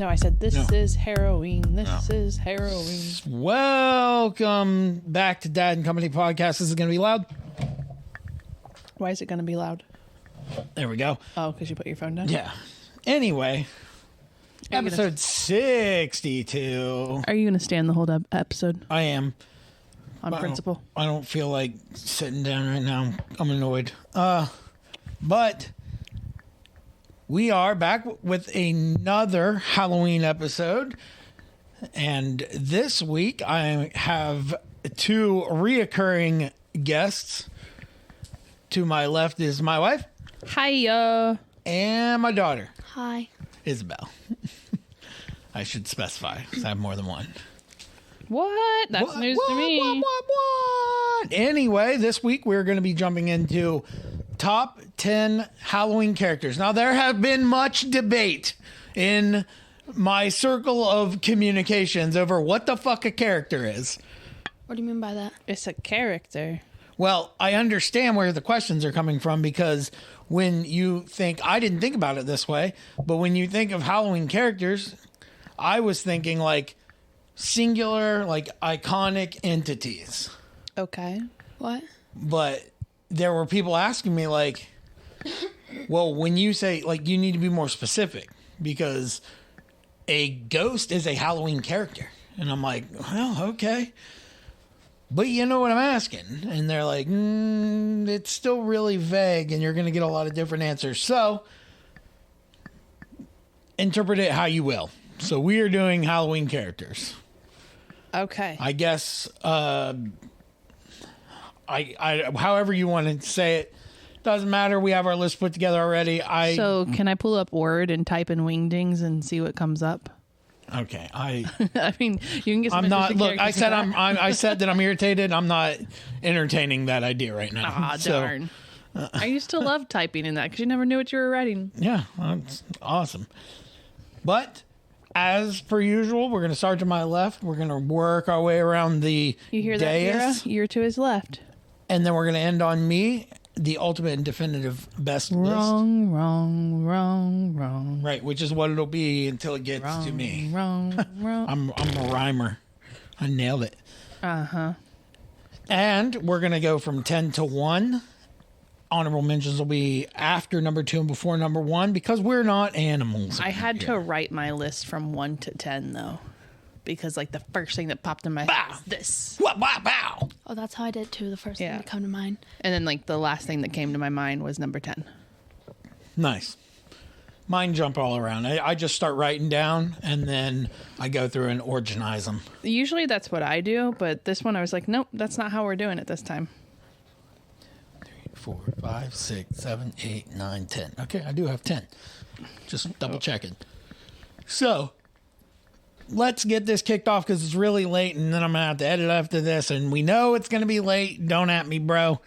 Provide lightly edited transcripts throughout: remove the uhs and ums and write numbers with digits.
No, I said this is Halloween. This is Halloween. Welcome back to Dad and Company Podcast. This is going to be loud. Why is it going to be loud? There we go. Oh, because you put your phone down? Yeah. Anyway, episode 62. Are you going to stay in the whole episode? I am. On principle? I don't feel like sitting down right now. I'm annoyed. But we are back with another Halloween episode. And this week I have two reoccurring guests. To my left is my wife. Hiya. And my daughter. Hi. Isabel. I should specify because I have more than one. What? That's news to me. What? Anyway, this week we're going to be jumping into top 10 Halloween characters. Now, there have been much debate in my circle of communications over what the fuck a character is. What do you mean by that? It's a character. Well, I understand where the questions are coming from because when you think, I didn't think about it this way, but when you think of Halloween characters, I was thinking like singular, like iconic entities. Okay. What? But there were people asking me like, well, when you say like, you need to be more specific because a ghost is a Halloween character. And I'm like, well, okay. But you know what I'm asking? And they're like, it's still really vague and you're going to get a lot of different answers. So interpret it how you will. So we are doing Halloween characters. Okay. I guess, I however you want to say it, doesn't matter. We have our list put together already. So can I pull up Word and type in wingdings and see what comes up? Okay, I mean, you can get some I'm not. interesting Look, I characters said in that. I said that I'm irritated. I'm not entertaining that idea right now. Ah, darn. I used to love typing in that because you never knew what you were writing. Yeah, that's awesome. But as per usual, we're going to start to my left. We're going to work our way around the You hear that, dais, Kira? You're to his left. and then we're going to end on me, the ultimate and definitive best Wrong. list. Right, which is what it'll be until it gets to me. Wrong. I'm a rhymer. I nailed it. Uh-huh. And we're going to go from 10 to 1. Honorable mentions will be after number 2 and before number 1 because we're not animals. I had to write my list from 1 to 10, though, because, like, the first thing that popped in my head was this. Wow, wow, wow. Oh, that's how I did too. The first thing to come to mind. And then, like, the last thing that came to my mind was number 10. Nice. Mine jump all around. I just start writing down, and then I go through and organize them. Usually that's what I do, but this one I was like, nope, that's not how we're doing it this time. 3, 4, 5, 6, 7, 8, 9, 10. Okay, I do have 10. Just double checking. So, let's get this kicked off because it's really late, and then I'm going to have to edit after this, and we know it's going to be late. Don't at me, bro.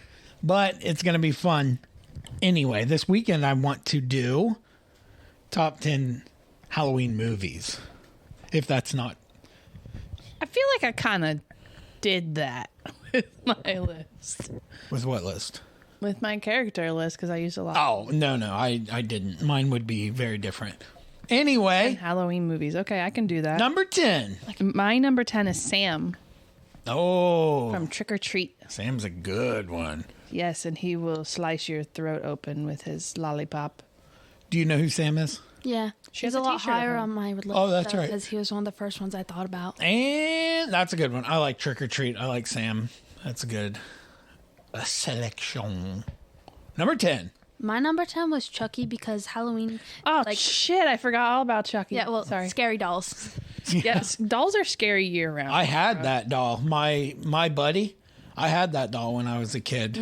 But it's going to be fun. Anyway, this weekend I want to do top 10 Halloween movies. If that's not. I feel like I kind of did that with my list. With what list? With my character list, because I used a lot. Oh, no, I didn't. Mine would be very different. Anyway. Halloween movies. Okay, I can do that. Number 10. My number 10 is Sam. Oh. From Trick or Treat. Sam's a good one. Yes, and he will slice your throat open with his lollipop. Do you know who Sam is? Yeah. She has He's a a lot t-shirt of higher him. on my list. Oh, that's right. Because he was one of the first ones I thought about. And that's a good one. I like Trick or Treat. I like Sam. That's a selection. Number 10. My number 10 was Chucky because Halloween. Oh, shit. I forgot all about Chucky. Yeah, well, sorry. scary dolls. Yes, dolls are scary year round. I had that doll. My buddy, I had that doll when I was a kid.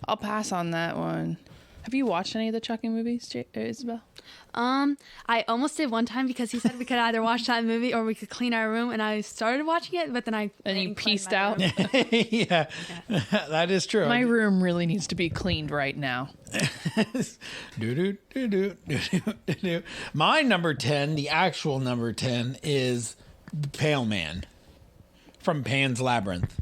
I'll pass on that one. Have you watched any of the Chucky movies, Isabel? I almost did one time because he said we could either watch that movie or we could clean our room, and I started watching it, but then I you pieced out. Yeah, that is true. My room really needs to be cleaned right now. My number 10, the actual number 10, is the Pale Man from Pan's Labyrinth.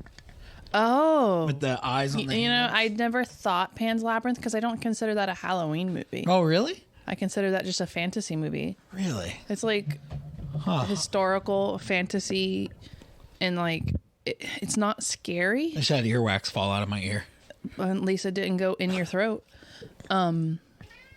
Oh. With the eyes on the You know, hands. I never thought Pan's Labyrinth because I don't consider that a Halloween movie. Oh, really? I consider that just a fantasy movie. Really? It's like historical fantasy, and like it's not scary. I just had earwax fall out of my ear. At least it didn't go in your throat.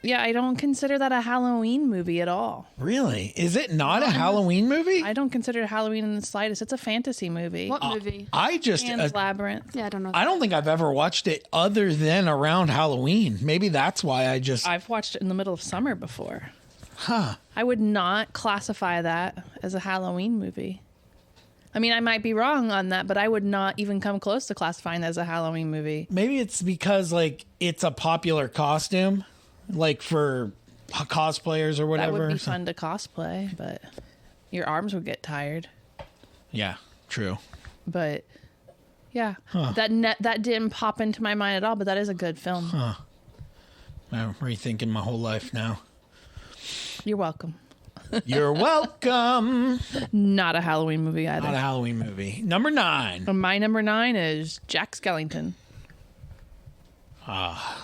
Yeah, I don't consider that a Halloween movie at all. Really? Is it not a Halloween movie? I don't consider it Halloween in the slightest. It's a fantasy movie. What movie? I just Pan's Labyrinth. Yeah, I don't know. I don't think I've ever watched it other than around Halloween. Maybe that's why I've watched it in the middle of summer before. Huh. I would not classify that as a Halloween movie. I mean, I might be wrong on that, but I would not even come close to classifying that as a Halloween movie. Maybe it's because like it's a popular costume, like for cosplayers or whatever. That would be fun to cosplay, but your arms would get tired. Yeah, true. But yeah, that didn't pop into my mind at all. But that is a good film. I'm rethinking my whole life now. You're welcome. You're welcome. Not a Halloween movie either. Not a Halloween movie. Number 9. My number 9 is Jack Skellington.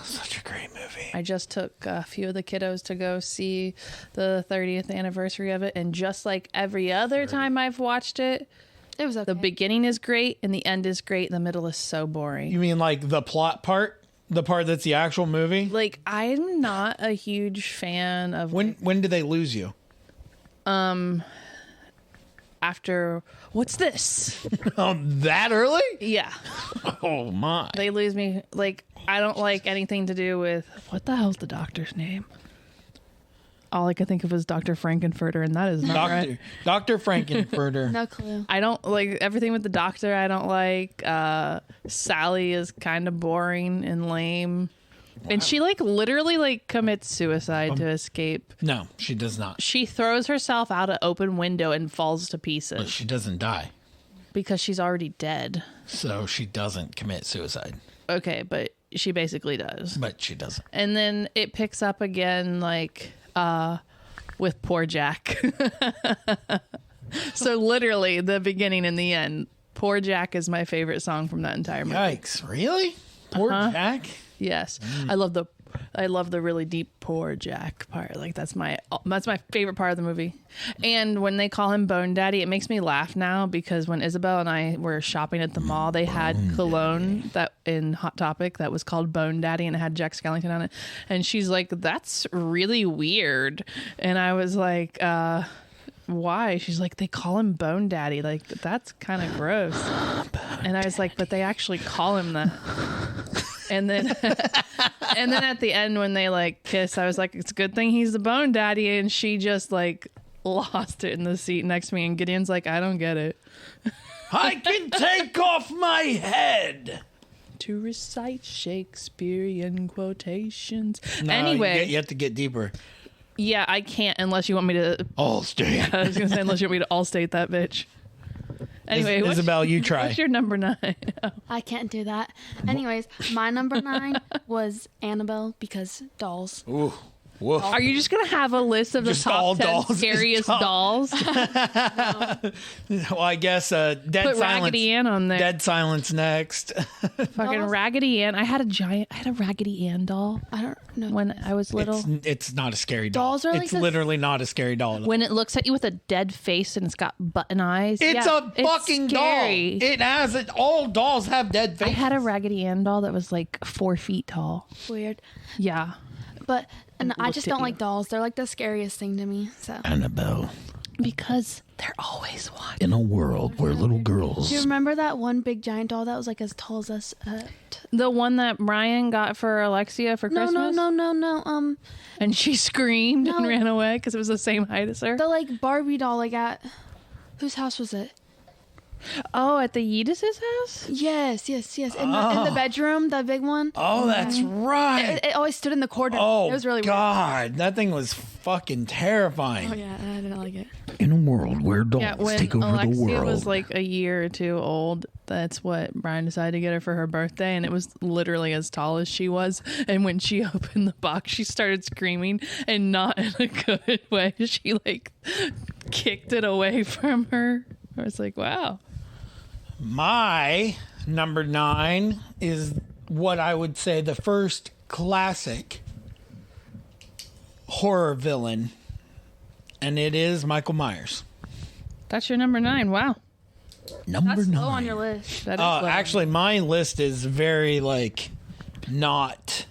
Such a great movie. I just took a few of the kiddos to go see the 30th anniversary of it, and just like every other time I've watched it, It was okay. the beginning is great and the end is great. The middle is so boring. You mean like the plot part? The part that's the actual movie? Like, I'm not a huge fan of When did they lose you? after what's this? Oh, that early? Yeah, Oh my. they lose me. Like, I don't like anything to do with what the hell's the doctor's name? All I could think of was Dr. Frankenfurter, and that is not right. Dr. Frankenfurter. No clue. I don't like everything with the doctor. I don't like Sally is kind of boring and lame. And she like literally like commits suicide to escape. No, she does not. She throws herself out an open window and falls to But pieces she doesn't die. because she's already dead. So she doesn't commit suicide. Okay, but she basically does. But she doesn't. And then it picks up again like with poor Jack. So literally the beginning and the end. Poor Jack is my favorite song from that entire movie. Yikes. Really? Poor Jack? Yes. I love the really deep poor Jack part. Like that's my favorite part of the movie. And when they call him Bone Daddy, it makes me laugh now because when Isabel and I were shopping at the mall, they had cologne that in Hot Topic that was called Bone Daddy and it had Jack Skellington on it. And she's like, "That's really weird." And I was like, why? She's like, "They call him Bone Daddy. Like that's kind of gross." And I was like, "But they actually call him that." And then at the end when they like kiss, I was like, "It's a good thing he's the Bone Daddy." And she just like lost it in the seat next to me. And Gideon's like, "I don't get it." I can take off my head. To recite Shakespearean quotations. No, Anyway, you have to get deeper. yeah, I can't unless you want me to. Oh, stay. I was gonna say unless you want me to all state that bitch. Anyway, Isabel, you try. What's your number 9? I can't do that. Anyways, my number 9 was Annabelle because dolls. Ooh. Woof. Are you just gonna have a list of the Just all top 10 dolls? scariest dolls? Well, I guess Dead Put Silence. Raggedy Ann on there. Dead Silence next. Fucking Dolls? Raggedy Ann. I had a Raggedy Ann doll I don't know. when I was little. It's not a scary doll. Dolls are like it's this- literally not a scary doll. When it looks at you with a dead face and it's got button eyes. It's Yeah, a fucking doll. scary. It has it. All dolls have dead I faces. had a Raggedy Ann doll that was like 4 feet tall. Weird. Yeah. But and I Looked just at don't you. like dolls. They're like the scariest thing to me. So Annabelle. Because they're always watching. In a world where little girls. do you remember that one big giant doll that was like as tall as us? The one that Brian got for Alexia for No, Christmas? no. And she screamed and No. ran away because it was the same height as her. The like Barbie doll like at whose house was it? Oh, at the Yeetus's house? Yes. In the bedroom, the big one. Oh, that's right. It always stood in the corner. Oh, it was really God. That thing was fucking terrifying. weird. Oh yeah, I didn't like it. In a world where dolls Yeah, when Alexia was like a year or two old, that's what Brian decided to get her for her birthday, and it was literally as tall as she was. And when she opened the box, she started screaming, and not in a good way. She like kicked it away from her. I was like, wow. My number 9 is what I would say the first classic horror villain, and it is Michael Myers. That's your number 9. Wow. Number That's 9. low on your list. That is low. Actually, my list is very not.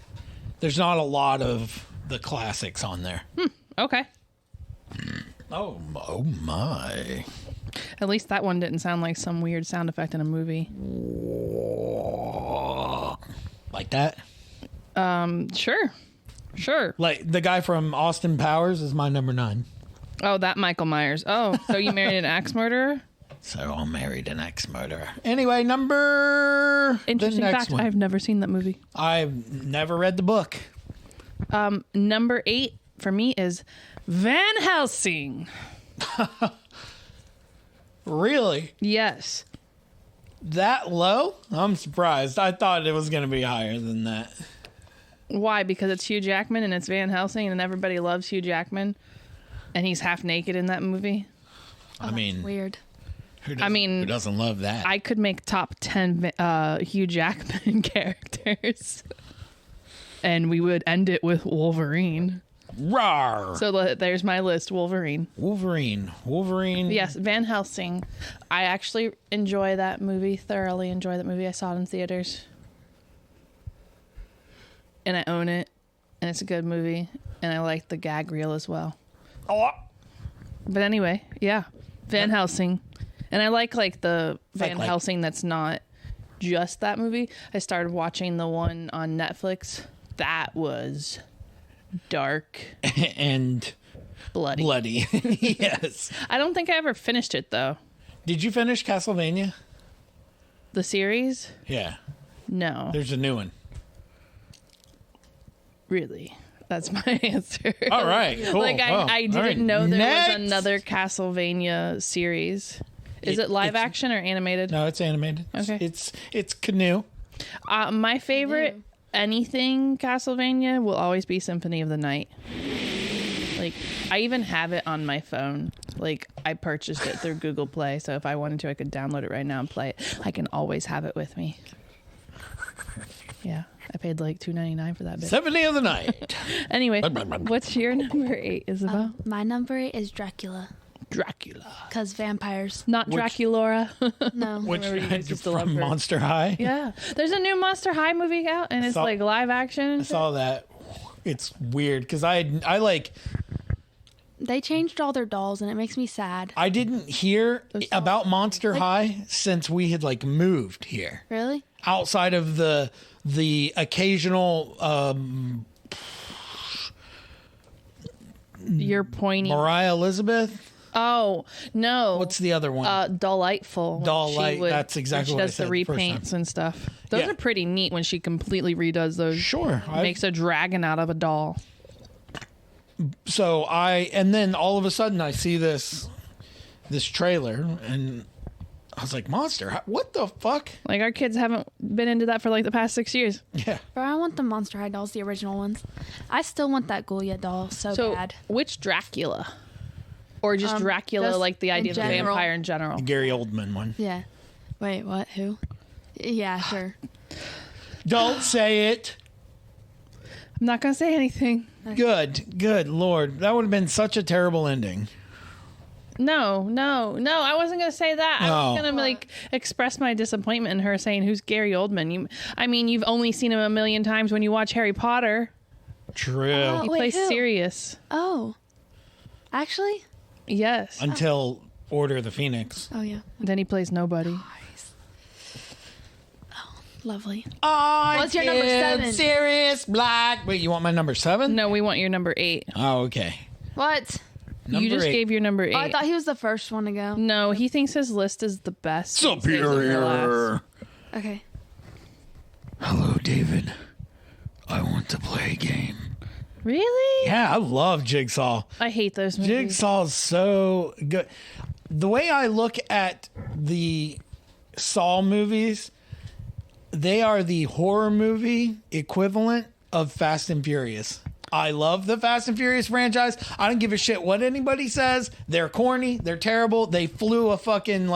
There's not a lot of the classics on there. Okay. Oh my! At least that one didn't sound like some weird sound effect in a movie. Like that? Sure. Like the guy from Austin Powers is my number 9. Oh, that Michael Myers. Oh, so you married an axe murderer? So I married an ex-murderer. Anyway, the Interesting next fact. one. I've never seen that movie. I've never read the book. Number 8 for me is Van Helsing. Really? Yes. That low? I'm surprised. I thought it was going to be higher than that. Why? Because it's Hugh Jackman and it's Van Helsing and everybody loves Hugh Jackman and he's half naked in that movie. I mean, Weird. who doesn't love that? I could make top 10 Hugh Jackman characters and we would end it with Wolverine. Rawr! So there's my list, Wolverine. Wolverine. Yes, Van Helsing. I actually enjoy that movie, thoroughly enjoy that movie. I saw it in theaters. And I own it. And it's a good movie. And I like the gag reel as well. Oh. But anyway, yeah. Van Helsing. And I like the Van like- Helsing that's not just that movie. I started watching the one on Netflix. That was dark. And Bloody. Yes. I don't think I ever finished it, though. Did you finish Castlevania? The series? Yeah. No. There's a new one. Really? That's my answer. All right. Cool. Like Wow. I All didn't right. know there Next. was another Castlevania series. Is it live it's- action or animated? No, it's animated. Okay. It's Canoe. My favorite anything Castlevania will always be Symphony of the Night. Like I even have it on my phone. Like I purchased it through Google Play, so if I wanted to I could download it right now and play it. I can always have it with me. Yeah. I paid like $2.99 for that bit. Symphony of the Night. Anyway, what's your number 8, Isabel? My number 8 is Dracula. Dracula. Because vampires. Not Draculaura. No. Which Remember you used to love from her. Monster High. Yeah. There's a new Monster High movie out and it's saw- like live action. I saw that. It's weird because I They changed all their dolls and it makes me sad. I didn't hear about Monster High since we had moved here. Really? Outside of the occasional You're pointing. Mariah Elizabeth. Oh, no. What's the other one? Delightful. Doll-light, that's exactly when what I she does said the the first repaints and stuff. Those Yeah. are pretty neat when she completely redoes those. Sure. Makes a dragon out of a doll. So and then all of a sudden I see this trailer and I was like, Monster High? What the fuck? Like our kids haven't been into that for like the past 6 years. Yeah. Bro, I want the Monster High dolls, the original ones. I still want that Goulia doll so So bad. which Dracula? Or just Dracula, just like the idea of in a general. vampire in general? Gary Oldman one. Yeah. Wait, what? Who? Yeah, sure. Don't say it. I'm not going to say anything. Good Lord. That would have been such a terrible ending. No, I wasn't gonna say that. I was No. gonna express my disappointment in her saying, "Who's Gary Oldman?" You've only seen him a million times when you watch Harry Potter. True. He Wait, plays who? Sirius. Oh. Actually? Yes. Until Order of the Phoenix. Oh, yeah. Then he plays nobody. Lovely. What's your number 7? Sirius Black. Wait, you want my number 7? No, we want your number 8. Oh, okay. What? Number you just 8. gave your number 8. Oh, I thought he was the first one to go. No, he thinks his list is the best. He saves it for Superior. last. Okay. Hello, David. I want to play a game. Really? Yeah, I love Jigsaw. I hate those movies. Jigsaw's so good. The way I look at the Saw movies, they are the horror movie equivalent of Fast and Furious. I love the Fast and Furious franchise. I don't give a shit what anybody says. They're corny. They're terrible. They flew a fucking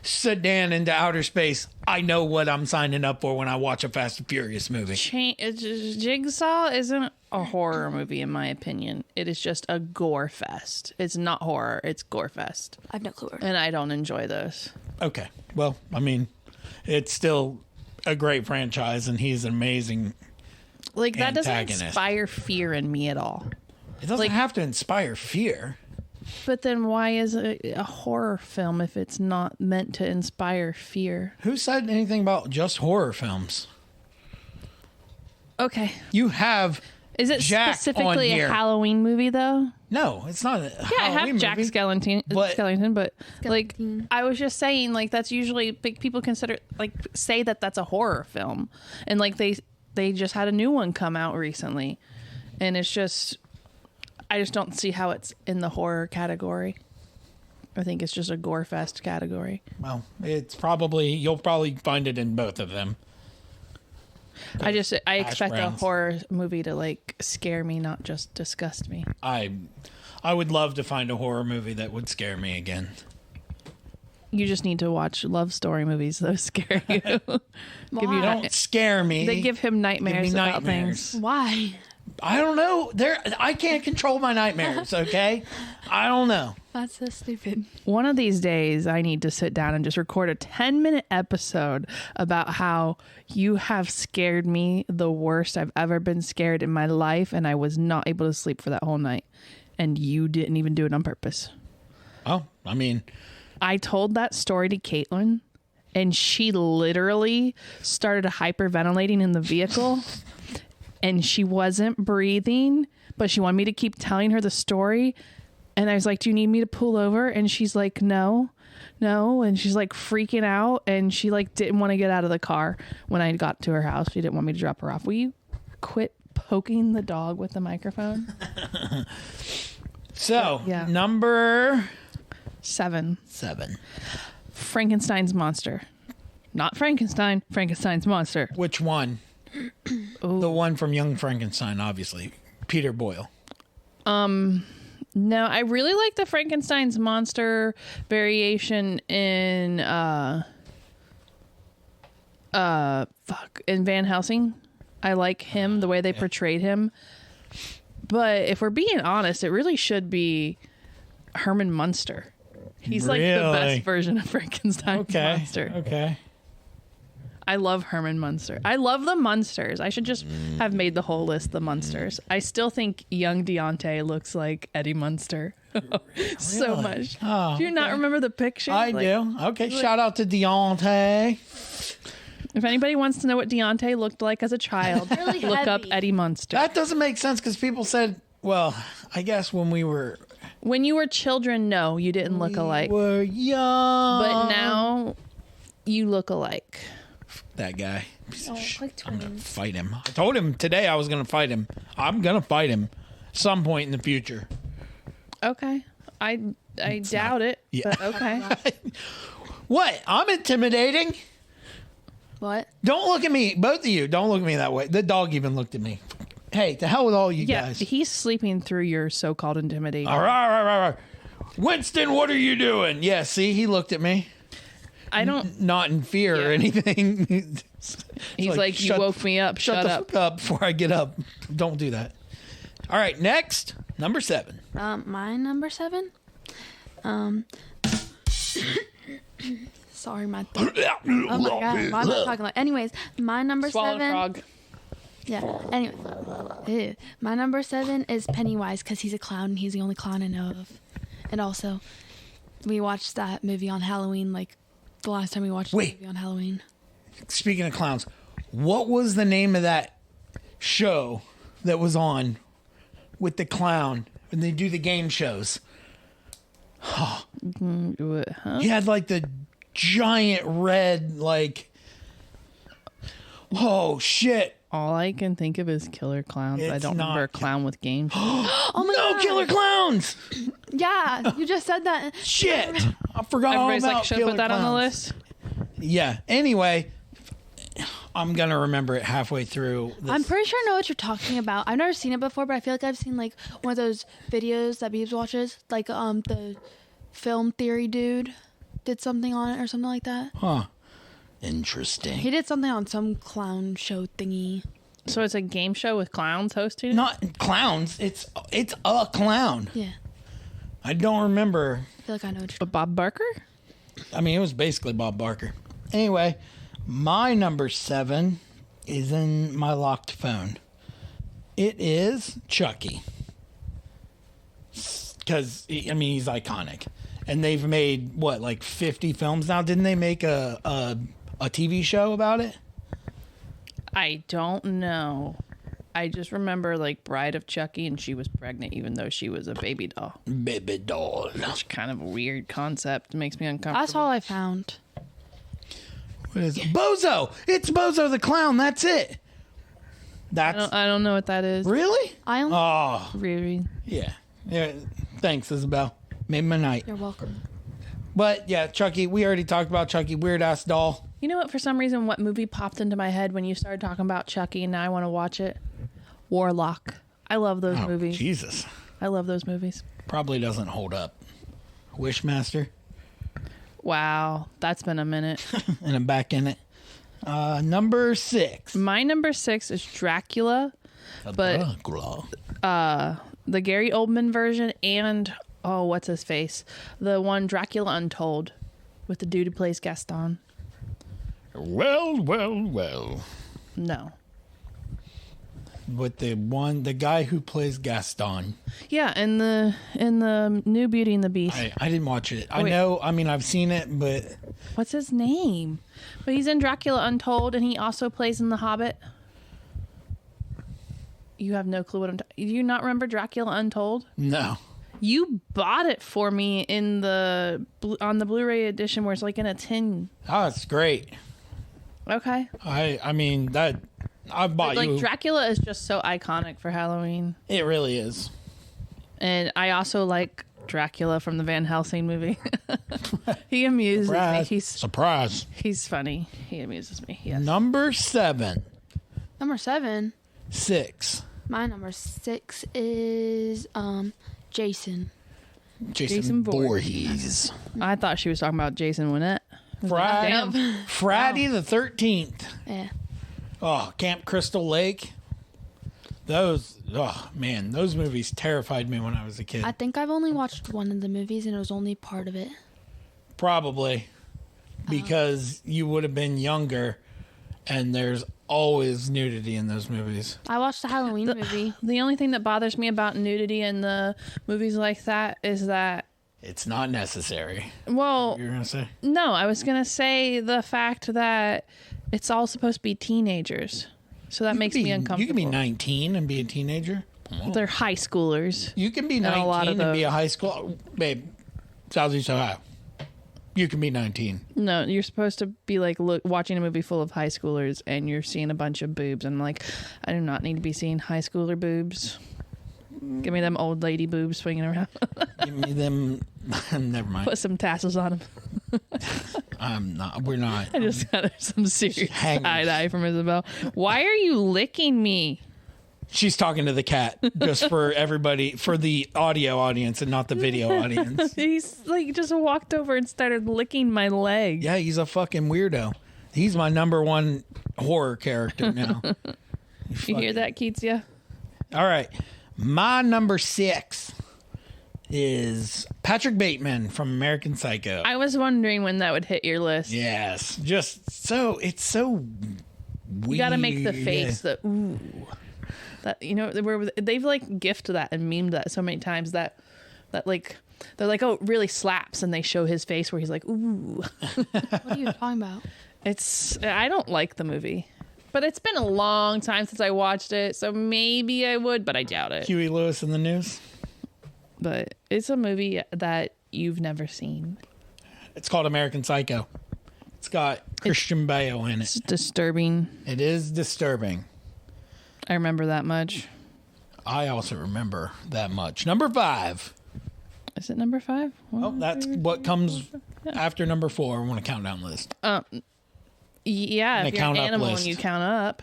sedan into outer space, I know what I'm signing up for when I watch a Fast and Furious movie. Jigsaw isn't a horror movie, in my opinion. It is just a gore fest. It's not horror. It's gore fest. I've no clue. And I don't enjoy those. Okay. Well, I mean, it's still a great franchise, and he's an amazing Like, that doesn't antagonist. inspire fear in me at all. It doesn't have to inspire fear. But then why is it a horror film if it's not meant to inspire fear? Who said anything about just horror films? Okay. You have Is it Jack specifically on a here. Halloween movie, though? No, it's not a Yeah, I Halloween have Jack movie. Skellington, but like Skellington. I was just saying, like that's usually big people consider like say that that's a horror film, and like they just had a new one come out recently, and it's just I just don't see how it's in the horror category. I think it's just a gore fest category. Well, you'll probably find it in both of them. I expect browns. a horror movie to like scare me, not just disgust me. I would love to find a horror movie that would scare me again. You just need to watch love story movies; those scare you. Give you Why? Don't scare me. They give him nightmares, about things. Why? I don't know. I can't control my nightmares, okay? I don't know. That's so stupid. One of these days, I need to sit down and just record a 10-minute episode about how you have scared me the worst I've ever been scared in my life, and I was not able to sleep for that whole night. And you didn't even do it on purpose. Oh, I mean, I told that story to Caitlin, and she literally started hyperventilating in the vehicle. And she wasn't breathing, but she wanted me to keep telling her the story. And I was like, do you need me to pull over? And she's like, no. And she's like freaking out. And she like didn't want to get out of the car when I got to her house. She didn't want me to drop her off. Will you quit poking the dog with the microphone? so Yeah. number 7. 7. Frankenstein's monster. Not Frankenstein. Frankenstein's monster. Which one? The one from Young Frankenstein, obviously. Peter Boyle. No, I really like the Frankenstein's monster variation in in Van Helsing. I like him, the way they portrayed him. But if we're being honest, it really should be Herman Munster. He's like the Really? best version of Frankenstein's monster. Okay. I love Herman Munster. I love the Munsters. I should just have made the whole list the Munsters. I still think young Deontay looks like Eddie Munster so Really? much. Oh, Do you not remember the picture? I do. Okay, shout out to Deontay. If anybody wants to know what Deontay looked like as a child, Really look up heavy. Eddie Munster. That doesn't make sense because people said, well, I guess when we were When you were children, no, you didn't look alike. were young. But now you look alike. That guy. Oh, like I'm gonna twins. fight him. I told him today I was gonna fight him. I'm gonna fight him some point in the future. Okay. I doubt it. Yeah. But okay. What? I'm intimidating. What? Don't look at me. Both of you. Don't look at me that way. The dog even looked at me. Hey, to hell with all you Yeah, guys. he's sleeping through your so-called intimidation. All right. Winston, what are you doing? Yeah, see, he looked at me. I don't. Not in fear or Yeah. anything. He's like, you woke me up. Shut the up. fuck up before I get up. Don't do that. All right, next, number 7. My number 7. Sorry, my throat. Oh my god, why am I talking like? Anyways, my number Swallow 7. frog. Yeah. Anyway, ew. My number 7 is Pennywise because he's a clown and he's the only clown I know of. And also, we watched that movie on Halloween. Like the last time we watched the Wait. movie on Halloween. Speaking of clowns, what was the name of that show that was on with the clown when they do the game shows? Huh? He had like the giant red, like, oh shit. All I can think of is Killer Clowns. I It's don't remember a not clown with games. Oh my No god. killer clowns. Yeah, you just said that. Shit. I forgot all Everybody's about like, should I killer put that on the clowns. list? Yeah. Anyway, I'm going to remember it halfway through. I'm pretty sure I know what you're talking about. I've never seen it before, but I feel like I've seen like one of those videos that Beebs watches, like the film theory dude. did something on it or something like that. Huh. Interesting. He did something on some clown show thingy. So it's a game show with clowns hosting it? Not clowns. It's a clown. Yeah. I don't remember. I feel like I know what you're But Bob Barker? I mean, it was basically Bob Barker. Anyway, my number 7 is in my locked phone. It is Chucky. Because, I mean, he's iconic. And they've made, what, like 50 films now? Didn't they make a TV show about it? I don't know. I just remember like Bride of Chucky, and she was pregnant even though she was a baby doll. Baby doll. It's kind of a weird concept. It makes me uncomfortable. That's all I found. What is it? Bozo! It's Bozo the Clown. That's it. I don't know what that is. Really? I only. Oh, Really? yeah. Thanks, Isabel. Made my night. You're welcome. But yeah, Chucky. We already talked about Chucky. Weird ass doll. You know what? For some reason, what movie popped into my head when you started talking about Chucky, and now I want to watch it? Warlock. I love those movies. Jesus. I love those movies. Probably doesn't hold up. Wishmaster. Wow, that's been a minute. And I'm back in it. Number 6. My number 6 is Dracula, but the Gary Oldman version and what's his face? The one Dracula Untold with the dude who plays Gaston. Well. No. With the guy who plays Gaston. Yeah, in the new Beauty and the Beast. I didn't watch it. wait. I mean, I've seen it, but What's his name? But he's in Dracula Untold, and he also plays in The Hobbit. You have no clue what I'm talking. Do you not remember Dracula Untold? no. You bought it for me on the Blu-ray edition, where it's like in a tin. Oh, it's great. Okay. I mean that I bought Like you. Dracula is just so iconic for Halloween, It really is. and I also like Dracula from the Van Helsing movie. He amuses me. Surprise. He's funny. He amuses me. Yes. Number 7. Number 7. 6. My number 6 is Jason. Jason Voorhees. Voorhees. I thought she was talking about Jason Winnett. Friday the 13th. Yeah. Oh, Camp Crystal Lake. Those movies terrified me when I was a kid. I think I've only watched one of the movies, and it was only part of it. Probably because you would have been younger, and there's always nudity in those movies. I watched the Halloween movie. The only thing that bothers me about nudity in the movies like that is that, It's not necessary. well, You're gonna say? no, I was going to say the fact that it's all supposed to be teenagers. So that makes me uncomfortable. You can be 19 and be a teenager. They're high schoolers. You can be And a 19 lot of and be those- a high school babe. Southeast Ohio. You can be 19. No, you're supposed to be like watching a movie full of high schoolers, and you're seeing a bunch of boobs. And I'm like, I do not need to be seeing high schooler boobs. Give me them old lady boobs swinging around. Give me them. Never mind. Put some tassels on them. I'm not. We're not. I just got some serious Hangers. side eye from Isabel. Why are you licking me? She's talking to the cat just for everybody, for the audio audience and not the video audience. He's like just walked over and started licking my leg. Yeah, he's a fucking weirdo. He's my number 1 horror character now. You hear that, Keatsia? All right. My number 6 is Patrick Bateman from American Psycho. I was wondering when that would hit your list. Yes. Just so, it's so weird. You got to make the face, the ooh. That, you know, they've like gifted that and memed that so many times that like they're like, oh, it really slaps, and they show his face where he's like, ooh. What are you talking about? I don't like the movie, but it's been a long time since I watched it, so maybe I would, but I doubt it. Huey Lewis in the news. But it's a movie that you've never seen. It's called American Psycho. It's got Christian Bale in it. It's disturbing. It is disturbing. I remember that much. I also remember that much. Number 5. Is it number 5? Oh, that's what comes after number 4 on a countdown list. Yeah, And if a you're an count up animal list. and you count up.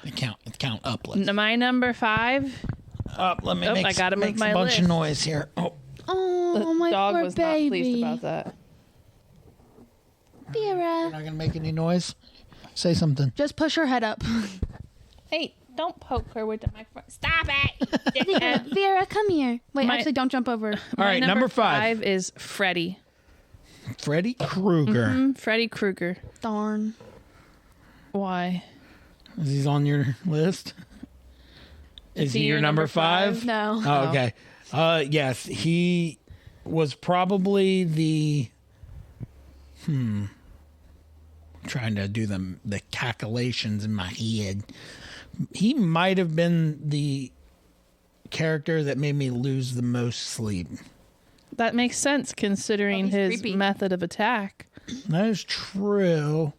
Count up list. My number 5. Let me Oh, make, I gotta make move my a bunch list. of noise here. Oh, Oh, The my dog poor was baby. not pleased about that. Vera. You're not going to make any noise? Say something. Just push her head up. Hey, don't poke her with the microphone. Stop it! Vera, come here. Wait, My- actually, don't jump over. All right, number 5. Is Freddy. Freddy Krueger. Freddy Krueger. Darn. Why? Is he on your list? Is he your number 5? No. Oh, okay. Yes, he was probably the... trying to do the calculations in my head. He might have been the character that made me lose the most sleep. That makes sense considering he's his creepy. method of attack. That is true.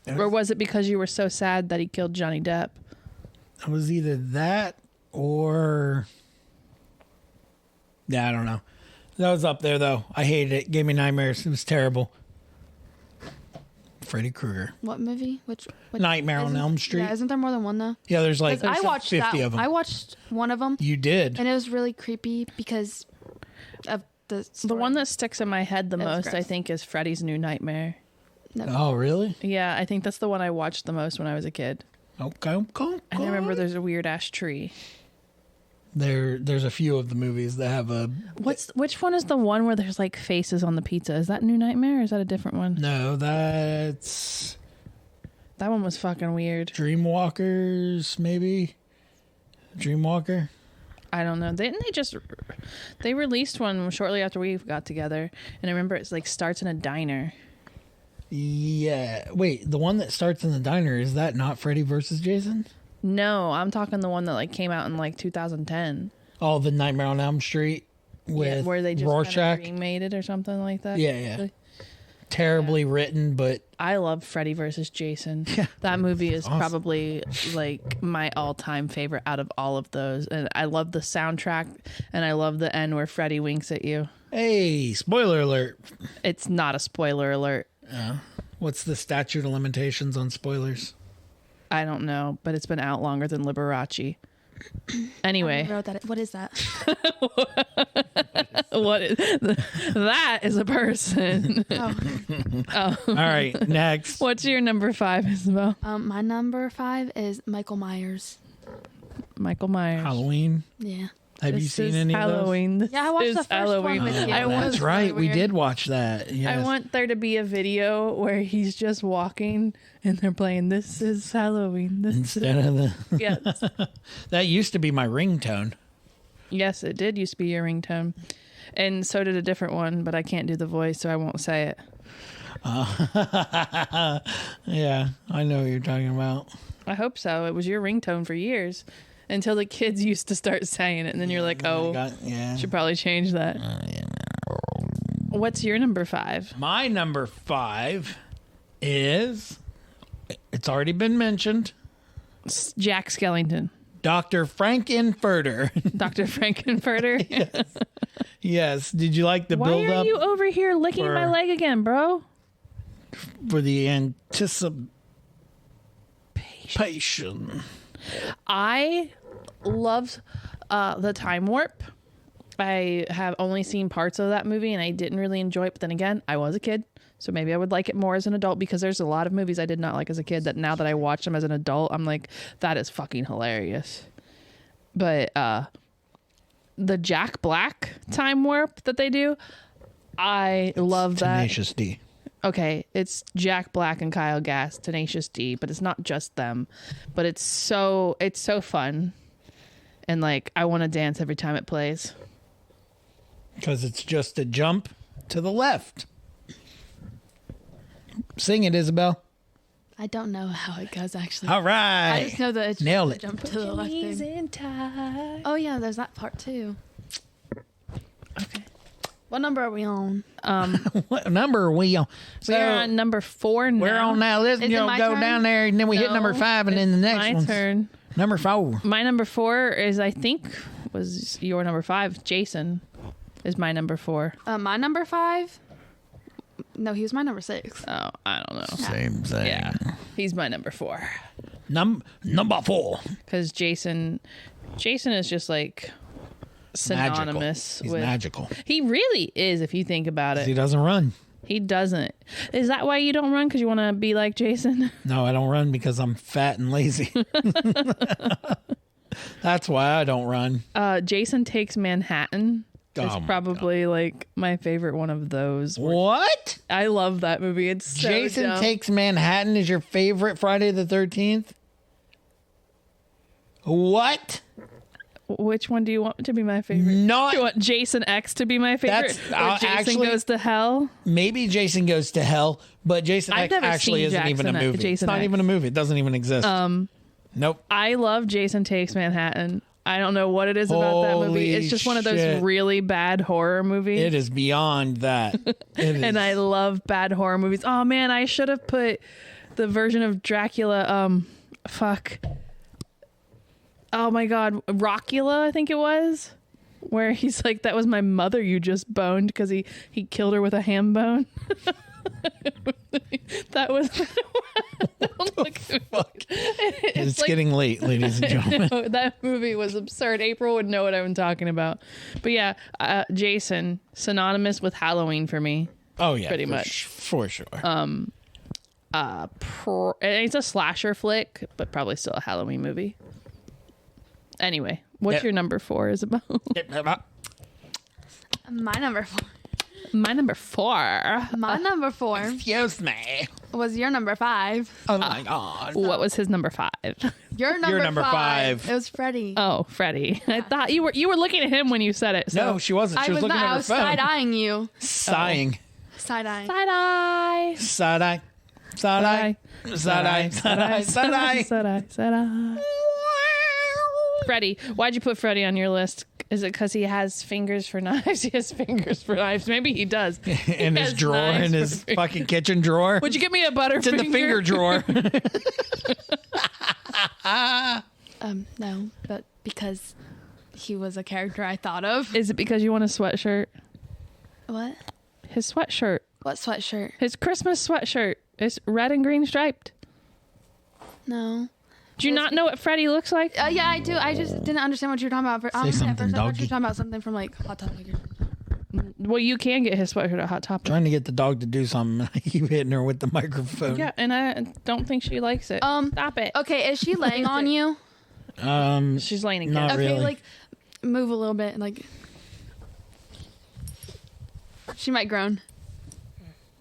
Or was it because you were so sad that he killed Johnny Depp? It was either that or... Yeah, I don't know. That was up there, though. I hated it. Gave me nightmares. It was terrible. Freddy Krueger. What movie? Which Nightmare on isn't- Elm Street. Yeah, isn't there more than one though? Yeah, there's like 'Cause I watched 50 that. of them. I watched one of them, You did. and it was really creepy because of the The one that sticks in my head the That was most, I gross. think, is Freddy's New Nightmare. Oh, really? Yeah, I think that's the one I watched the most when I was a kid. Okay. And I remember there's a weird ass tree. There's a few of the movies that have a... Which one is the one where there's like faces on the pizza? Is that New Nightmare or is that a different one? No, that's... That one was fucking weird. Dreamwalkers, maybe? Dreamwalker? I don't know. They released one shortly after we got together, and I remember it's like starts in a diner. Yeah. Wait, the one that starts in the diner, is that not Freddy versus Jason? No, I'm talking the one that like came out in like 2010. Oh, the Nightmare on Elm Street with where they just Rorschach. remade it or something like that. Yeah. Terribly written, but I love Freddy versus Jason. Yeah. That movie is Awesome. probably like my all-time favorite out of all of those. And I love the soundtrack, and I love the end where Freddy winks at you. hey, spoiler alert. It's not a spoiler alert. What's the statute of limitations on spoilers? I don't know, but it's been out longer than Liberace. I Anyway, wrote that. What is that? that is a person. Oh. All right, next. What's your number 5, Isabel? My number 5 is Michael Myers. Michael Myers. Halloween. Yeah. Have you This seen is any of Halloween. This Yeah, I watched is the first Halloween. one with those? you. I Oh, want that's was right. really We weird. did watch that. Yes. I want there to be a video where he's just walking and they're playing "This is Halloween." This is Instead of the... yes, That used to be my ringtone. yes, it did used to be your ringtone, and so did a different one, but I can't do the voice, so I won't say it. Yeah, I know what you're talking about. I hope so. It was your ringtone for years, until the kids used to start saying it, and then you're like, "Oh, Yeah. should probably change that." What's your number 5? My number 5 is... It's already been mentioned. Jack Skellington, Dr. Frankenfurter. Dr. Frankenfurter. Yes. Did you like the Why build are up you over here licking my for- leg again, bro? for the anticipation? I loved the Time Warp. I have only seen parts of that movie and I didn't really enjoy it. But then again, I was a kid, so maybe I would like it more as an adult, because there's a lot of movies I did not like as a kid that now that I watch them as an adult, I'm like, that is fucking hilarious. But the Jack Black Time Warp that they do, I love that. Tenacious D. Okay, it's Jack Black and Kyle Gass, Tenacious D, but it's not just them. But it's so fun. And like I want to dance every time it plays. Because it's just a jump to the left. Sing it, Isabel. I don't know how it goes actually. All I right. just know that it's Nailed just it. a jump to the left thing. Tie. Oh yeah, there's that part too. Okay. What number are we on? What number are we on? So We're on number 4 now. we're on now. Let's Is it go my turn? down there, and then we hit No, number 5, and then the next my one's turn. number 4. My number 4 is, I think, was your number 5. Jason is my number 4. My number 5. No, he was my number 6. Oh, I don't know. Same thing. Yeah, he's my number 4. Number 4. Because Jason is just like synonymous He's with. magical. He really is, if you think about He it. doesn't run. He doesn't. Is that why you don't run? Because you want to be like Jason? No, I don't run because I'm fat and lazy. That's why I don't run. Jason Takes Manhattan is Oh my probably like my favorite one of those. What? I love that movie. It's so Jason dumb. Takes Manhattan is your favorite Friday the 13th? What? Which one do you want to be my favorite? Not- Do you want Jason X to be my favorite? That's- Or Jason actually- Goes to Hell? Maybe Jason Goes to Hell, but Jason I've X never actually seen isn't even a Jackson- movie. Jason It's not X. even a movie. It doesn't even exist. Nope. I love Jason Takes Manhattan. I don't know what it is about that movie. Holy It's just one of those shit. really bad horror movies. It is beyond that. It is. And I love bad horror movies. Oh man, I should have put the version of Dracula. Fuck. Oh my God, Rockula, I think it was, where he's like, "That was my mother you just boned," because he killed her with a ham bone. That was. Don't look at me. It's getting late, ladies and gentlemen. No, that movie was absurd. April would know what I'm talking about. But yeah, Jason, synonymous with Halloween for me. Oh yeah, Pretty much. for sure. It's a slasher flick, but probably still a Halloween movie. Anyway, what's Yeah. your number 4, Isabel? My number 4. My number 4. My number 4 Excuse me. was your number 5. Oh my god. What was his number 5? Your number, five. 5. It was Freddie. Oh, Freddie. I thought you were looking at him when you said it. So. No, she wasn't. She was looking not. at I her was phone. side-eyeing you. Sighing. Side-eye. Side eye. Side eye. Side eye. Side eye. Side eye. Side eye. Side eye. Side eye. Freddie. Why'd you put Freddie on your list? Is it because he has fingers for knives? He has fingers for knives. Maybe he does. In his has drawer, knives in for his fingers. fucking kitchen drawer. Would you give me a butterfinger? It's in the finger drawer. No, but because he was a character I thought of. Is it because you want a sweatshirt? What? His sweatshirt. What sweatshirt? His Christmas sweatshirt. It's red and green striped. No. Do you not know what Freddie looks like? Yeah, I do. I just didn't understand what you were talking about. Honestly, at something, first I thought you doggy. were talking about something from like Hot Topic. Well, you can get his sweatshirt at Hot Topic. Trying to get the dog to do something. I keep hitting her with the microphone. Yeah, and I don't think she likes it. Stop it. Okay, is she laying on you? She's laying again. Not Okay, really. like move a little bit. Like she might groan.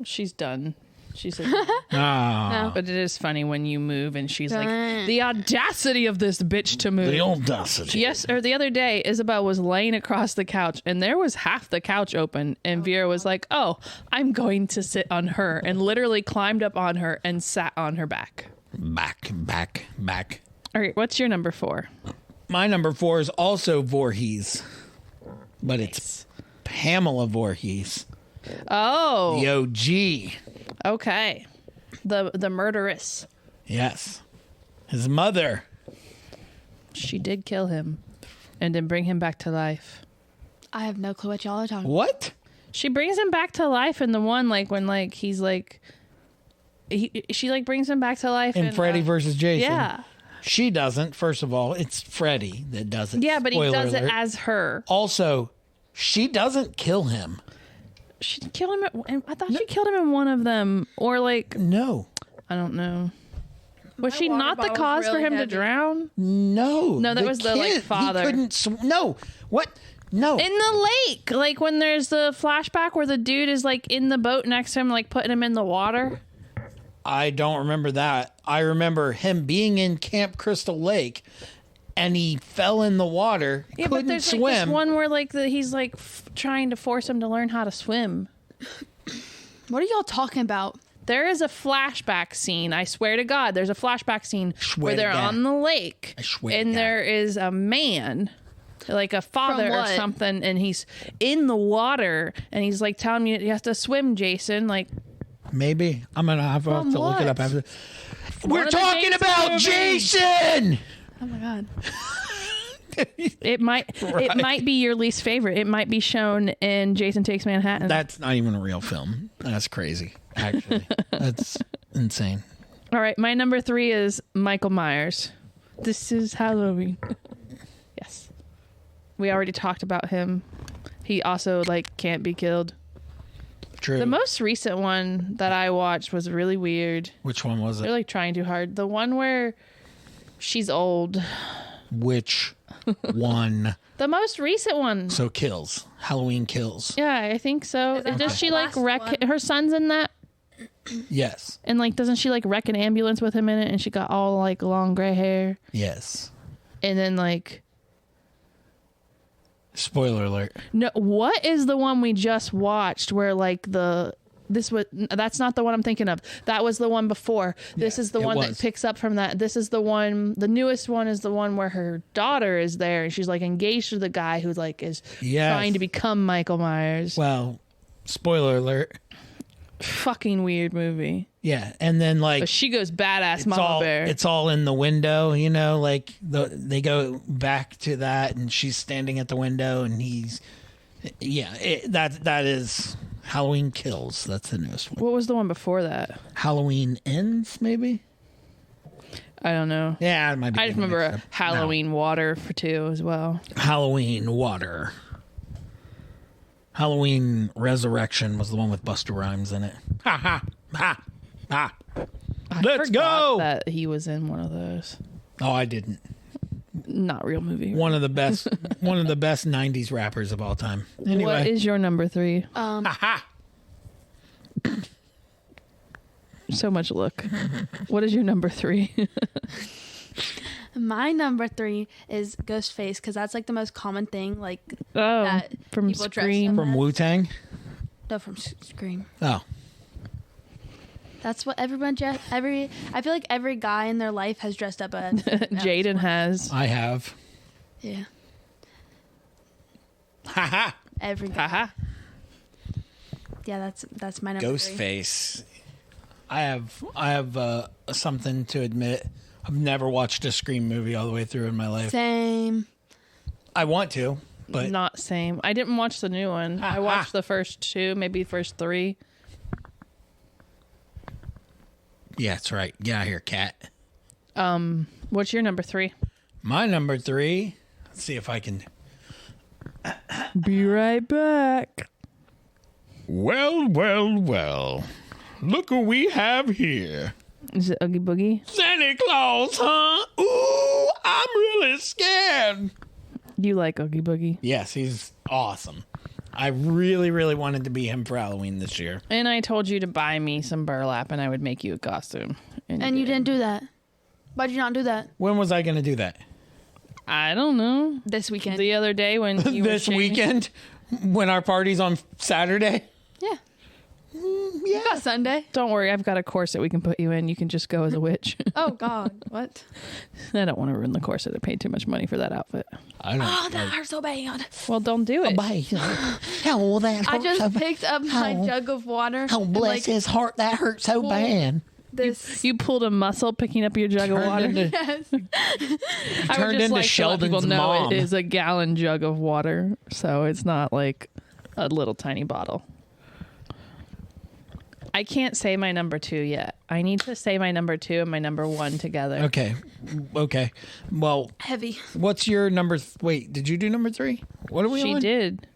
She's done. She's like, Ah, but it is funny when you move and she's like, Done. the audacity of this bitch to move. the audacity. Yes, or the other day, Isabel was laying across the couch and there was half the couch open. And Vera was like, "Oh, I'm going to sit on her," and literally climbed up on her and sat on her back. Back. All right, what's your number 4? My number 4 is also Voorhees, but it's Pamela Voorhees, Oh, the OG. okay. The murderess. Yes, his mother. She did kill him and then bring him back to life. I have no clue what y'all are talking about. What? She brings him back to life in the one like when like he's like she like brings him back to life In Freddy versus Jason. Yeah. She doesn't. First of all, it's Freddy that does it. Yeah, but he Spoiler does it alert. as her. Also, she doesn't kill him. She killed him I thought she killed him in one of them or like No. I don't know. Was My she water not the bottle's cause for really him heavy. to drown? No. No, that was the, like, kid, father. He couldn't no. What? No. In the lake, like when there's the flashback where the dude is like in the boat next to him, like putting him in the water. I don't remember that. I remember him being in Camp Crystal Lake and he fell in the water, Yeah, but couldn't there's swim. like this one where like he's like trying to force him to learn how to swim. What are y'all talking about? There is a flashback scene. I swear to God, there's a flashback scene Swear where to they're God. on the lake, I swear to and God. there is a man, like a father From or what? something, and he's in the water, and he's like telling me you have to swim, Jason. Like Maybe. I'm going to have to From look it up what? after. One We're of the talking Jason about movies. Jason! Oh my god. it might be your least favorite. It might be shown in Jason Takes Manhattan. That's not even a real film. That's crazy, actually. That's insane. All right, my number 3 is Michael Myers. This is Halloween. Yes. We already talked about him. He also like can't be killed. True. The most recent one that I watched was really weird. Which one was They're it? like trying too hard. The one where she's old. Which one? The most recent one. So Kills. Halloween Kills. Yeah, I think so. Is that Does the she like last wreck one? her son's in that? Yes. And like doesn't she like wreck an ambulance with him in it and she got all like long gray hair? Yes. And then like Spoiler alert. no, what is the one we just watched where like that's not the one I'm thinking of. That was the one before. This is the it one was. that picks up from that. This is the one, the newest one is the one where her daughter is there and she's like engaged to the guy who like is Yes. trying to become Michael Myers. Well, spoiler alert. Fucking weird movie. Yeah. And then like But she goes badass Mama Bear. it's all in the window, you know, like they go back to that and she's standing at the window and he's that is Halloween Kills. That's the newest one. What was the one before that? Halloween Ends, maybe? I don't know. Yeah, it might be. I just getting remember mixed up. Halloween Water for 2 as well. No. Halloween Water. Halloween Resurrection was the one with Busta Rhymes in it. Ha ha ha ha. Let's Forgot go. that he was in one of those. Oh, I didn't. Not real movie. One of the best 90s rappers of all time. Anyway. What is your number 3? Ha ha. So much look. What is your number 3? My number 3 is Ghostface because that's like the most common thing. Like Oh, that from people dress Scream. up From Wu-Tang? No, from Scream. Oh. That's what everyone. I feel like every guy in their life has dressed up as. Jaden has. I have. Yeah, Ha ha. every guy. Haha. Yeah, that's my number 3. Ghostface. I have something to admit. I've never watched a Scream movie all the way through in my life. Same. I want to, but Not same. I didn't watch the new one. I watched the first 2, maybe first 3. yeah, that's right. Get out of here, cat. What's your number 3? My number 3. Let's see if I can. Be right back. Well, well, well. Look what we have here. Is it Oogie Boogie? Santa Claus, huh? Ooh, I'm really scared. You like Oogie Boogie? Yes, he's awesome. I really, really wanted to be him for Halloween this year. And I told you to buy me some burlap and I would make you a costume. And you didn't do that. Why'd you not do that When was I going to do that? I don't know. this weekend? The other day when you This were changing- weekend? When our party's on Saturday? yeah, Yeah. not Sunday. Don't worry, I've got a corset we can put you in. You can just go as a witch. Oh God, what? I don't want to ruin the corset. I paid too much money for that outfit. I don't Oh, that hurts so bad. Well, don't do it. How that I hurt just so bad. picked up my Oh. jug of water. Oh, and, bless like, his heart. That hurt so bad. This. You pulled a muscle picking up your jug of water. Yes. I would turned just into like to let Sheldon's people know mom. it is a gallon jug of water, so it's not like a little tiny bottle. I can't say my number 2 yet. I need to say my number 2 and my number 1 together. Okay. Well, Heavy. what's your number? Wait, did you do number 3? What are we She on? did.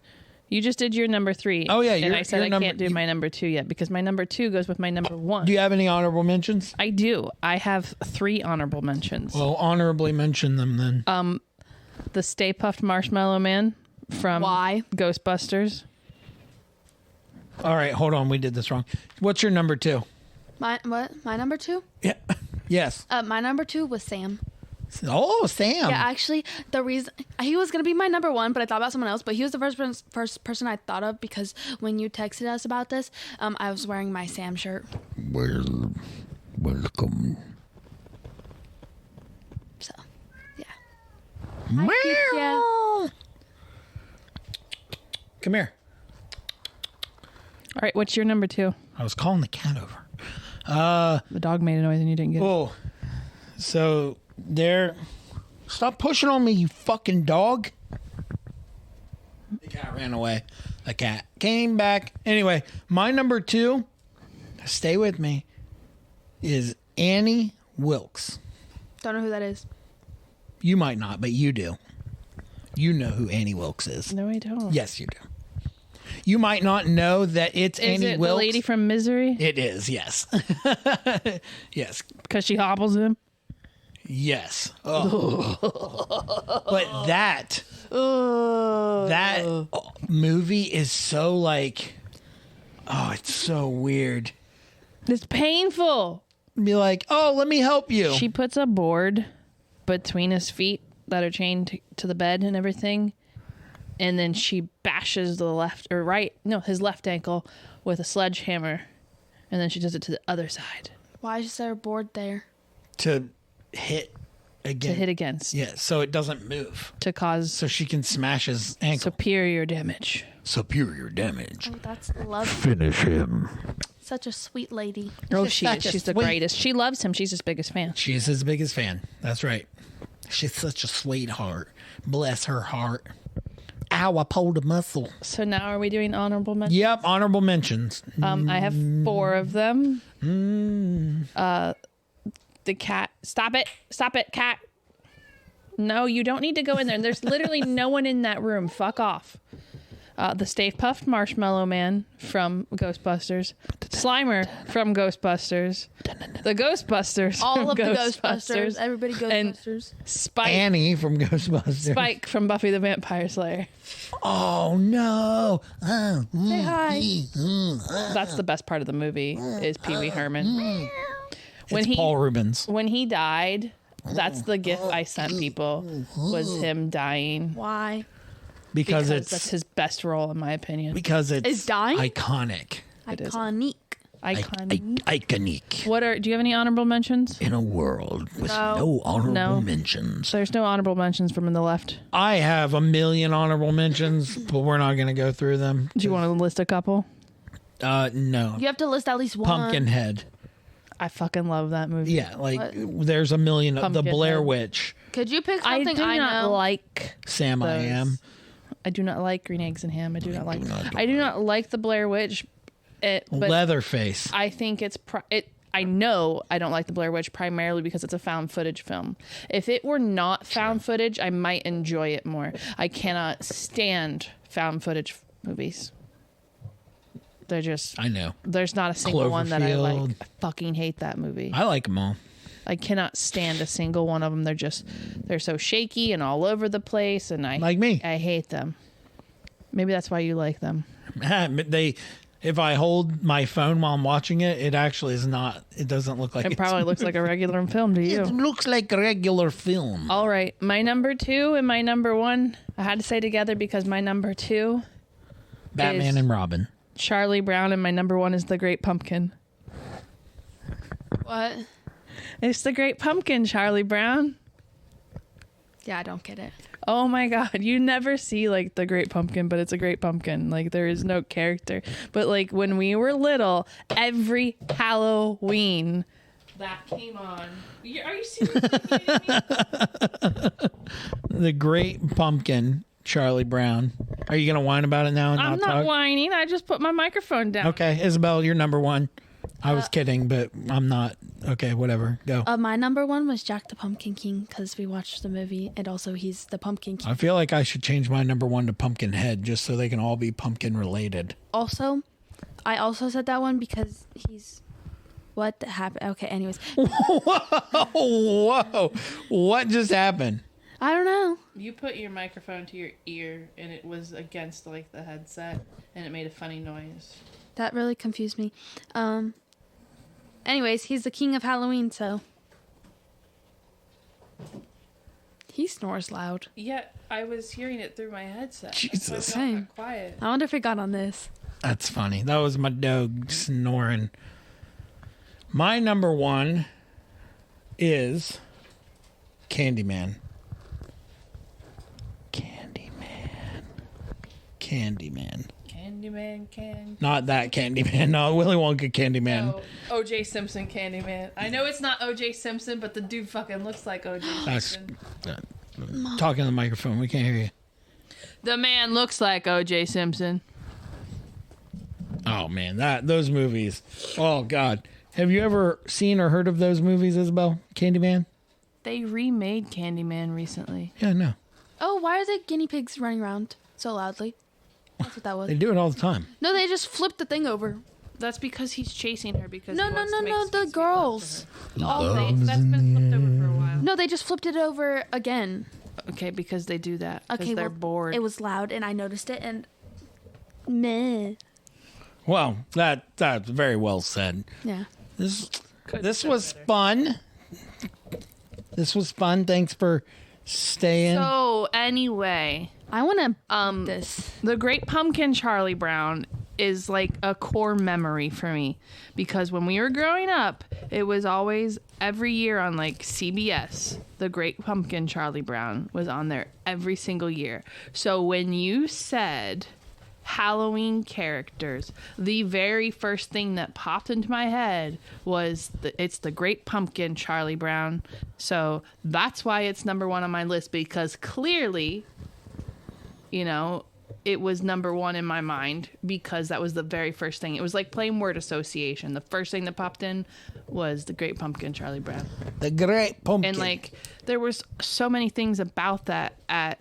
You just did your number 3. Oh, yeah, and your- I said your I number- can't do my number 2 yet because my number 2 goes with my number 1. Do you have any honorable mentions? I do. I have 3 honorable mentions. Well, honorably mention them then. The Stay Puft Marshmallow Man from Why? Ghostbusters. All right, hold on. We did this wrong. What's your number 2? My what? My number 2? Yeah. Yes. My number 2 was Sam. Oh, Sam. Yeah, actually, the reason he was gonna be my number 1, but I thought about someone else. But he was the first person I thought of because when you texted us about this, I was wearing my Sam shirt. Well, welcome. So, yeah. Meow. Come here. All right, what's your number 2? I was calling the cat over. The dog made a noise and you didn't get it. Oh, so there. Stop pushing on me, you fucking dog. The cat ran away. The cat came back. Anyway, my number 2, stay with me, is Annie Wilkes. Don't know who that is. You might not, but you do. You know who Annie Wilkes is. No, I don't. Yes, you do. You might not know that it's Is Annie it Wilkes. the lady from Misery? It is, yes. Yes. Because she hobbles him. Yes. Oh. But that movie is so like, oh, it's so weird. It's painful. Be like, oh, let me help you. She puts a board between his feet that are chained to the bed and everything. And then she bashes his left ankle with a sledgehammer. And then she does it to the other side. Why is there a board there? To hit again. To hit against. Yeah, so it doesn't move. To cause So she can smash his ankle. superior damage. Superior damage. Oh, that's lovely. Finish him. Such a sweet lady. Oh, She's she is. such a She's the sweet- greatest. She loves him. She's his biggest fan. She is his biggest fan. That's right. She's such a sweetheart. Bless her heart. Ow, I pulled a muscle. So now are we doing honorable mentions? Yep, honorable mentions. I have 4 of them. The cat. Stop it, cat. No, you don't need to go in there. There's literally no one in that room. Fuck off. The Stay Puffed Marshmallow Man from Ghostbusters. Slimer from Ghostbusters. The Ghostbusters All from of the Ghostbusters. Everybody And Ghostbusters. Spike. Annie from Ghostbusters. Spike from Buffy the Vampire Slayer. Oh, no. Oh, Say hi. That's the best part of the movie is Pee Wee Herman. it's Paul Rubens. When he died, that's the gift I sent people, was him dying. Why? Because That's it's his best role, in my opinion. Is dying? iconic. It is. Iconic. Iconic. Iconic. Do you have any honorable mentions? In a world with No. no honorable No. mentions. There's no honorable mentions from the left. I have a million honorable mentions, but we're not going to go through them. Do you want to list a couple? No. You have to list at least one. Pumpkinhead. I fucking love that movie. Yeah, like there's a million. The Pumpkinhead. Blair Witch. Could you pick I something do not know? like Sam I those. Am. I do not like Green Eggs and Ham. I do not like the Blair Witch. But Leatherface. I think I know I don't like the Blair Witch primarily because it's a found footage film. If it were not found footage, I might enjoy it more. I cannot stand found footage movies. They're just. I know. There's not a single one that I like. Cloverfield. I fucking hate that movie. I like them all. I cannot stand a single one of them. They're so shaky and all over the place, and Like me. I hate them. Maybe that's why you like them. If I hold my phone while I'm watching it, it actually is not. It doesn't look like It probably looks like a regular film to you. It looks like a regular film. All right, my number 2 and my number 1, I had to say together because my number 2, Batman is- and Robin. Charlie Brown, and my number 1 is The Great Pumpkin. What? It's The Great Pumpkin, Charlie Brown. Yeah, I don't get it. Oh my God, you never see like The Great Pumpkin, but it's a great pumpkin. Like there is no character. But like when we were little, every Halloween that came on. Are you seriously kidding me? The Great Pumpkin, Charlie Brown. Are you going to whine about it now and I'm not not talk? whining. I just put my microphone down. Okay, Isabel, you're number 1. I was kidding, but I'm not. Okay, whatever. Go. My number 1 was Jack the Pumpkin King because we watched the movie, and also he's the Pumpkin King. I feel like I should change my number 1 to Pumpkinhead just so they can all be pumpkin related. Also, I also said that one because he's. What happened? Okay, anyways. Whoa. What just happened? I don't know. You put your microphone to your ear and it was against like the headset and it made a funny noise. That really confused me. Anyways, he's the king of Halloween, so. He snores loud. Yeah, I was hearing it through my headset. Jesus. That's why I got quiet. I wonder if it got on this. That's funny. That was my dog snoring. My number 1 is Candyman. Candyman. Candyman. Not that Candyman. No, Willy Wonka Candyman. Oh, O.J. Simpson Candyman. I know it's not O.J. Simpson, but the dude fucking looks like O.J. That's Simpson. talking to the microphone. We can't hear you. The man looks like O.J. Simpson. Oh man, those movies. Oh God, have you ever seen or heard of those movies, Isabel? Candyman? They remade Candyman recently. Yeah, no. Oh, why are the guinea pigs running around so loudly? That's what that was. They do it all the time. No, they just flipped the thing over. That's because he's chasing her because No, he no, wants no, to make no, space the girls. for her. Oh, that's been flipped over for a while. No, they just flipped it over again. Okay, because they do that. Because Okay, they're well, bored. It was loud, and I noticed it, and meh. Well, that's very well said. Yeah. This was fun. This was fun. Thanks for staying. So anyway, I want to this. the Great Pumpkin Charlie Brown is like a core memory for me because when we were growing up, it was always every year on like CBS. The Great Pumpkin Charlie Brown was on there every single year. So when you said Halloween characters, the very first thing that popped into my head was it's the Great Pumpkin Charlie Brown. So that's why it's number one on my list, because clearly, you know, it was number one in my mind because that was the very first thing. It was like playing word association. The first thing that popped in was the Great Pumpkin Charlie Brown. The Great Pumpkin. And like there was so many things about that at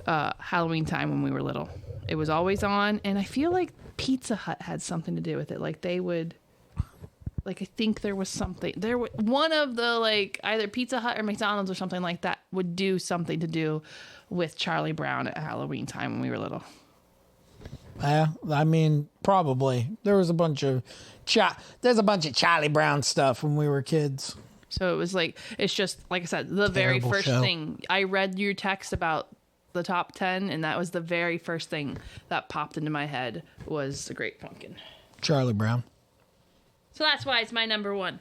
Halloween time when we were little. It was always on, and I feel like Pizza Hut had something to do with it. Like they would, like I think there was something. One of the like either Pizza Hut or McDonald's or something like that would do something to do with Charlie Brown at Halloween time when we were little. Yeah, I mean, probably. There was a bunch of there's a bunch of Charlie Brown stuff when we were kids. So it was like, it's just, like I said, the very Terrible first show. thing. I read your text about the top 10, and that was the very first thing that popped into my head was the Great Pumpkin. Charlie Brown. So that's why it's my number one.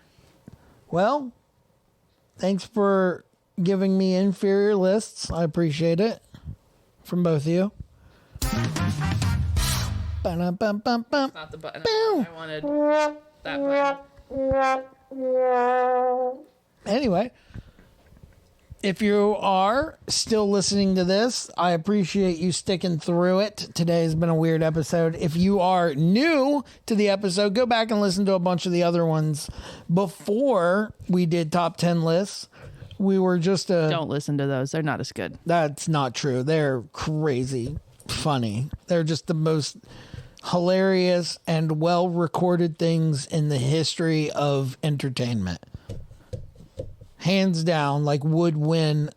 Well, thanks for giving me inferior lists. I appreciate it from both of you. Ba-dum-bum-bum-bum. Not the button I wanted. That button. Anyway, if you are still listening to this, I appreciate you sticking through it. Today has been a weird episode. If you are new to the episode, go back and listen to a bunch of the other ones before we did top 10 lists. We were just Don't listen to those. They're not as good. That's not true. They're crazy funny. They're just the most hilarious and well-recorded things in the history of entertainment. Hands down, like would win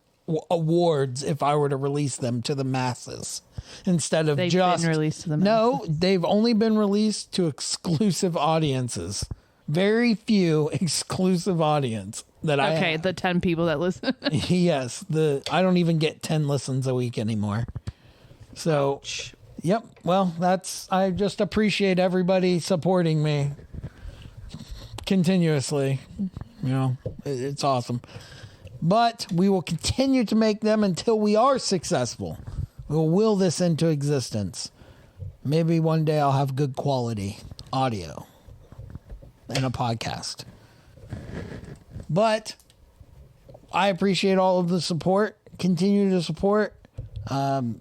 awards if I were to release them to the masses instead of They've just been released to the No, masses. they've only been released to exclusive audiences. Very few exclusive audience that I Okay, have. the 10 people that listen. Yes, I don't even get 10 listens a week anymore. So, yep. Well, I just appreciate everybody supporting me continuously. You know, it's awesome. But we will continue to make them until we are successful. We'll will this into existence. Maybe one day I'll have good quality audio and a podcast. But I appreciate all of the support. Continue to support. And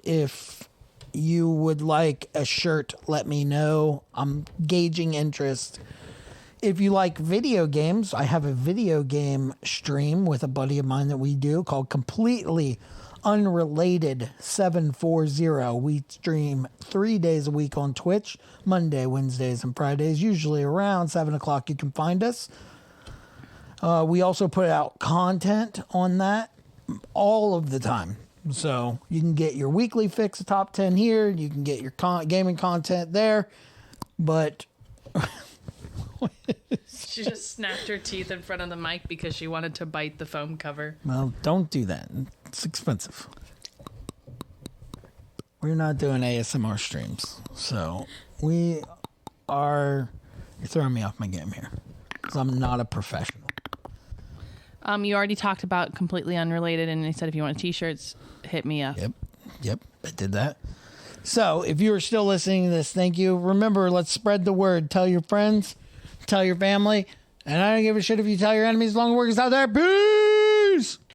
if you would like a shirt, let me know. I'm gauging interest. If you like video games, I have a video game stream with a buddy of mine that we do called Completely Unrelated 740. We stream 3 days a week on Twitch, Monday, Wednesdays, and Fridays, usually around 7 o'clock. You can find us. We also put out content on that all of the time. So you can get your weekly fix of top 10 here. You can get your gaming content there. But She just snapped her teeth in front of the mic because she wanted to bite the foam cover. well, don't do that. It's expensive. We're not doing ASMR streams. So you're throwing me off my game here. Because I'm not a professional. You already talked about completely unrelated, and they said if you want t-shirts, hit me up. Yep, I did that. So, if you are still listening to this, thank you. Remember, let's spread the word. Tell your friends, tell your family, and I don't give a shit if you tell your enemies as long as work is out there. Peace!